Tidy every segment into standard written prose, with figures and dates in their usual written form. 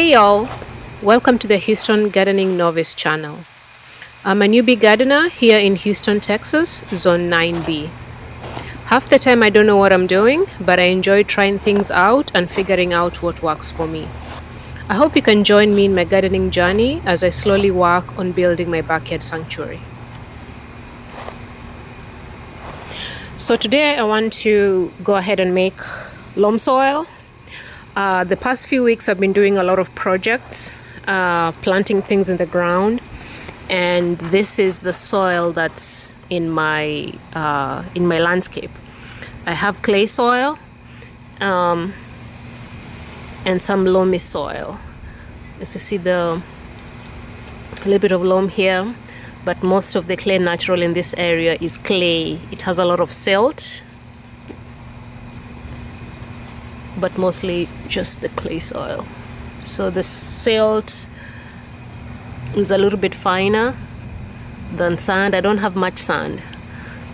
Hey y'all, welcome to the Houston Gardening Novice channel. I'm a newbie gardener here in Houston, Texas, Zone 9B. Half the time I don't know what I'm doing, but I enjoy trying things out and figuring out what works for me. I hope you can join me in my gardening journey as I slowly work on building my backyard sanctuary. So today I want to go ahead and make loam soil. The past few weeks I've been doing a lot of projects, planting things in the ground, and this is the soil that's in my landscape. I have clay soil and some loamy soil. As you see, a little bit of loam here, but most of the clay natural in this area is clay. It has a lot of silt, but mostly just the clay soil. So the silt is a little bit finer than sand. I don't have much sand,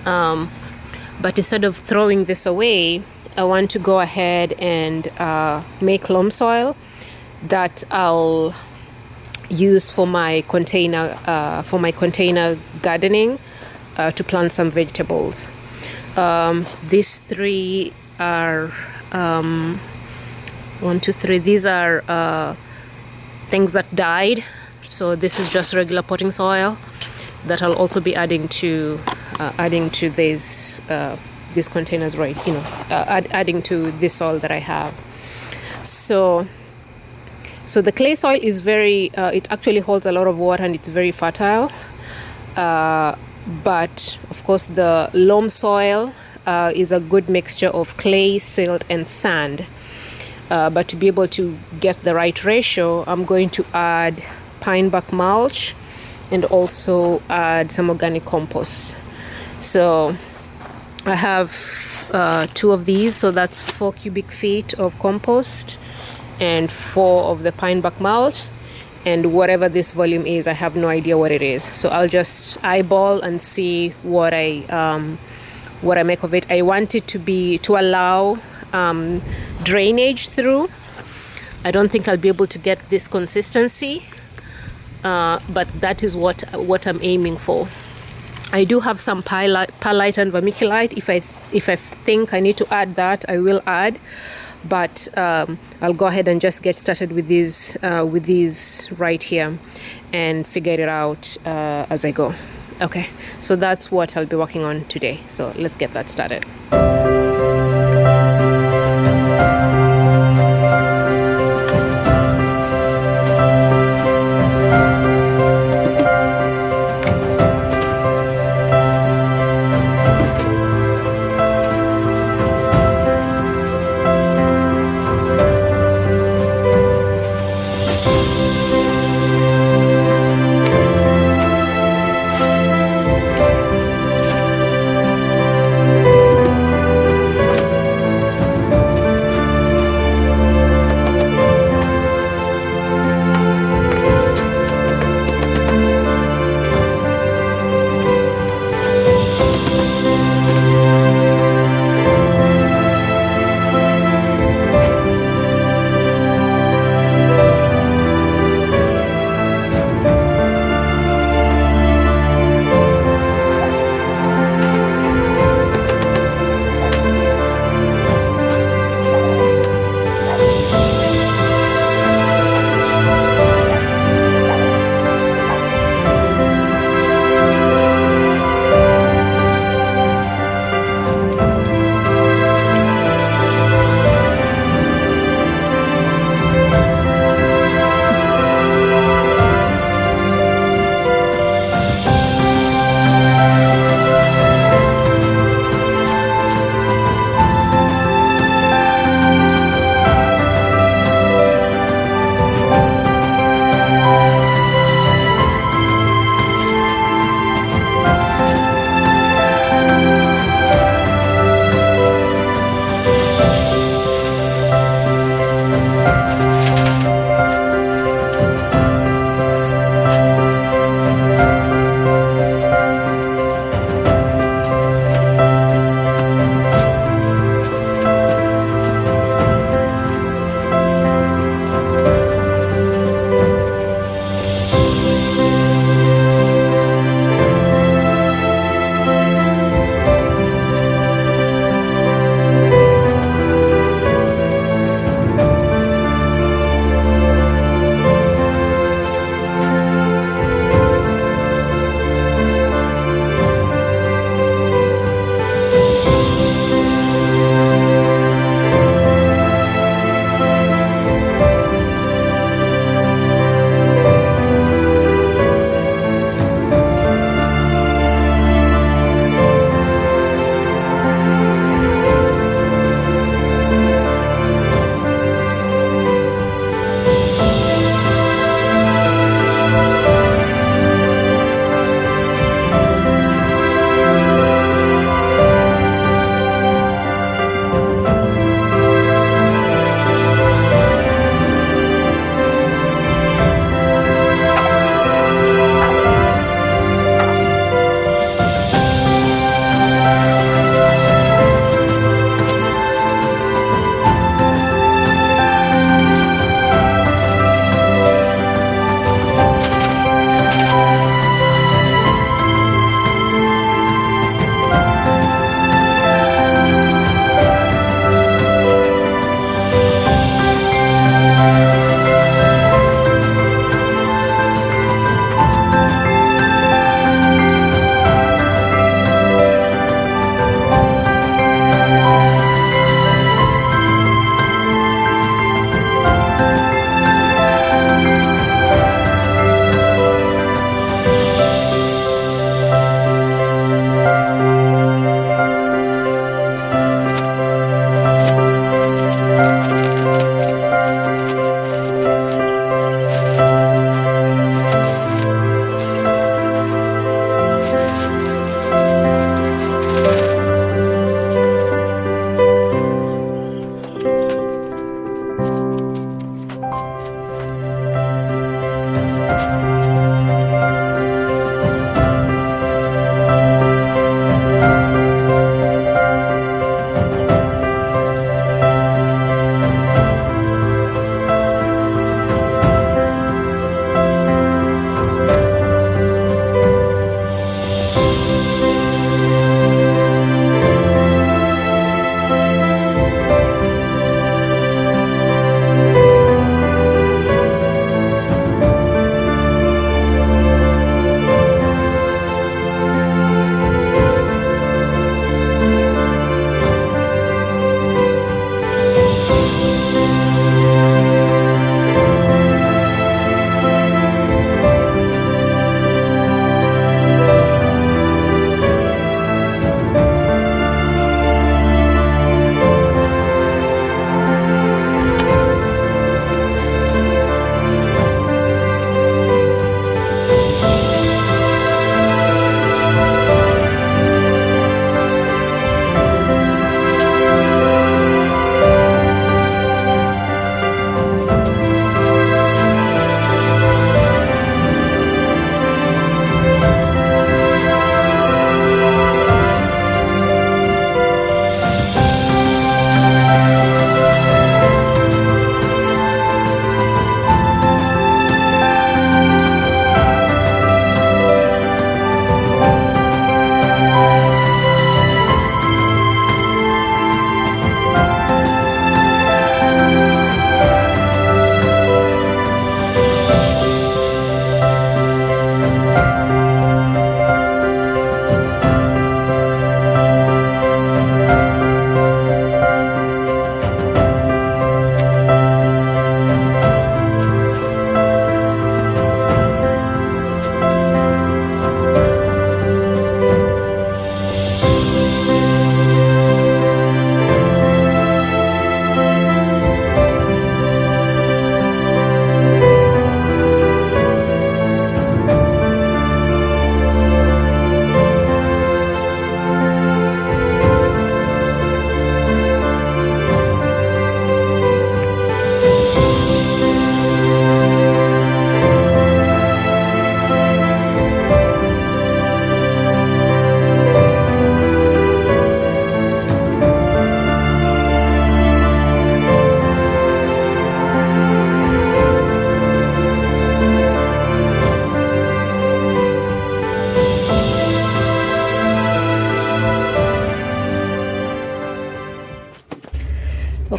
but instead of throwing this away, I want to go ahead and make loam soil that I'll use for my container gardening to plant some vegetables. These three are 1, 2, 3. These are things that died. So this is just regular potting soil that I'll also be adding to these containers, right? Adding to this soil that I have. So the clay soil is very. It actually holds a lot of water and it's very fertile. But of course, the loam soil is a good mixture of clay, silt, and sand. But to be able to get the right ratio, I'm going to add pine bark mulch and also add some organic compost. So I have 2 of these, so that's 4 cubic feet of compost and 4 of the pine bark mulch. And whatever this volume is, I have no idea what it is. So I'll just eyeball and see what I make of it. I want it to allow drainage through. I don't think I'll be able to get this consistency, but that is what I'm aiming for. I do have some perlite and vermiculite. If I think I need to add that, I will add. But I'll go ahead and just get started with these right here and figure it out as I go. Okay, so that's what I'll be working on today. So let's get that started.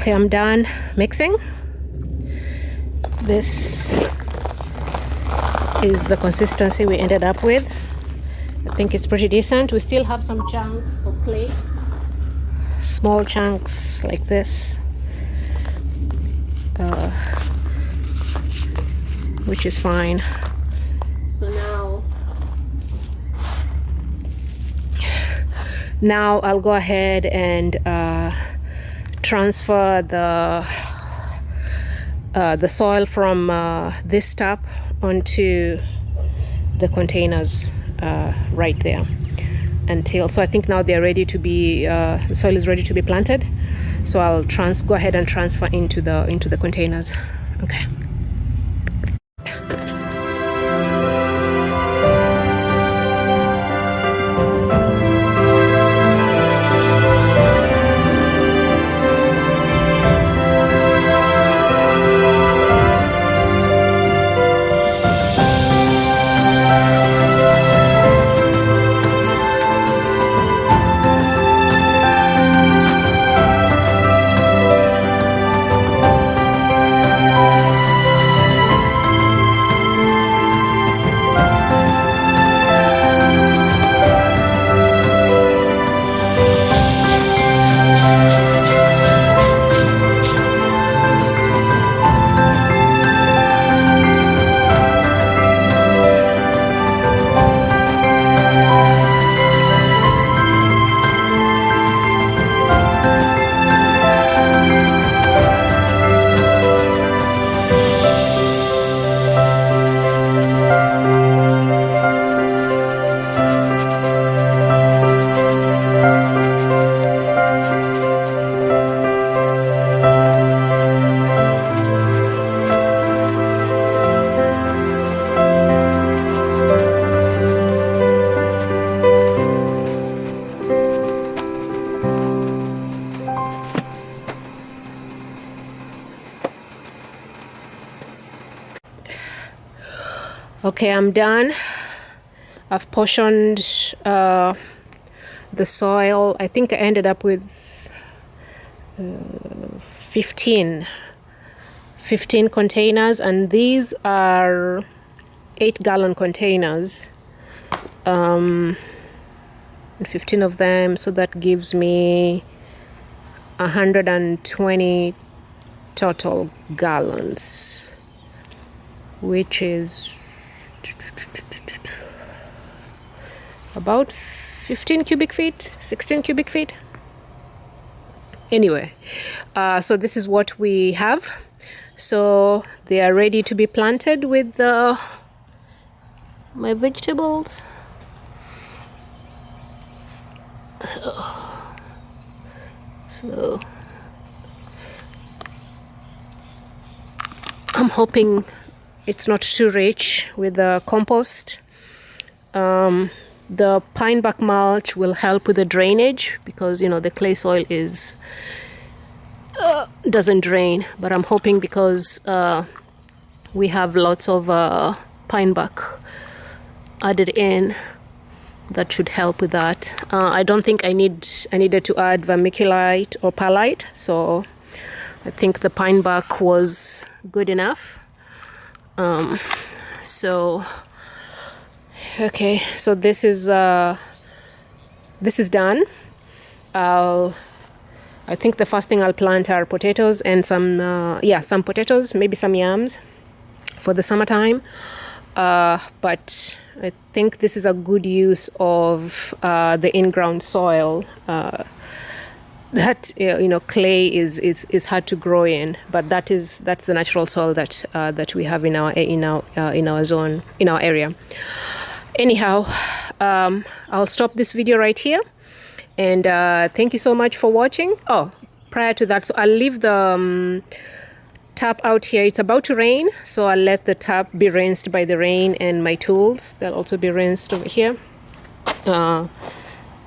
Okay, I'm done mixing. This is the consistency we ended up with. I think it's pretty decent. We still have some chunks of clay, small chunks like this, which is fine. So now I'll go ahead and transfer the soil from this tap onto the containers right there so I think now they're ready to be the soil is ready to be planted, so I'll go ahead and transfer into the containers. Okay. Okay, I'm done. I've portioned the soil. I think I ended up with 15 containers, and these are 8-gallon containers, 15 of them, so that gives me 120 total gallons, which is about 15 cubic feet, 16 cubic feet. Anyway, so this is what we have. So they are ready to be planted with my vegetables. So I'm hoping it's not too rich with the compost. The pine bark mulch will help with the drainage because the clay soil doesn't drain, but I'm hoping because we have lots of pine bark added in, that should help with that. I don't think I needed to add vermiculite or perlite, so I think the pine bark was good enough. So okay, so this is done. I think the first thing I'll plant are potatoes and some potatoes, maybe some yams for the summertime. But I think this is a good use of the in-ground soil. That clay is hard to grow in, but that's the natural soil that we have in our zone, in our area. Anyhow, I'll stop this video right here, and thank you so much for watching. Oh, prior to that, so I'll leave the tap out here. It's about to rain, so I'll let the tap be rinsed by the rain, and my tools, they'll also be rinsed over here.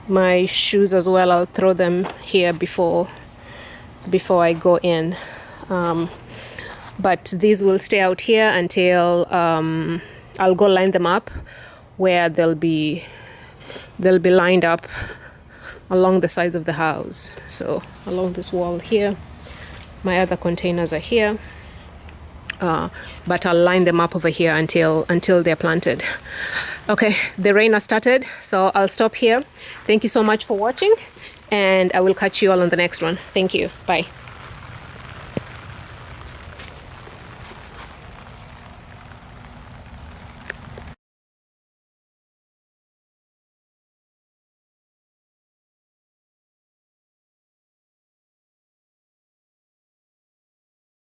My shoes as well, I'll throw them here before I go in. But these will stay out here until I'll go line them up where they'll be lined up along the sides of the house. So along this wall here, My other containers are here. But I'll line them up over here until they're planted. Okay, the rain has started, so I'll stop here. Thank you so much for watching, and I will catch you all on the next one. Thank you. Bye.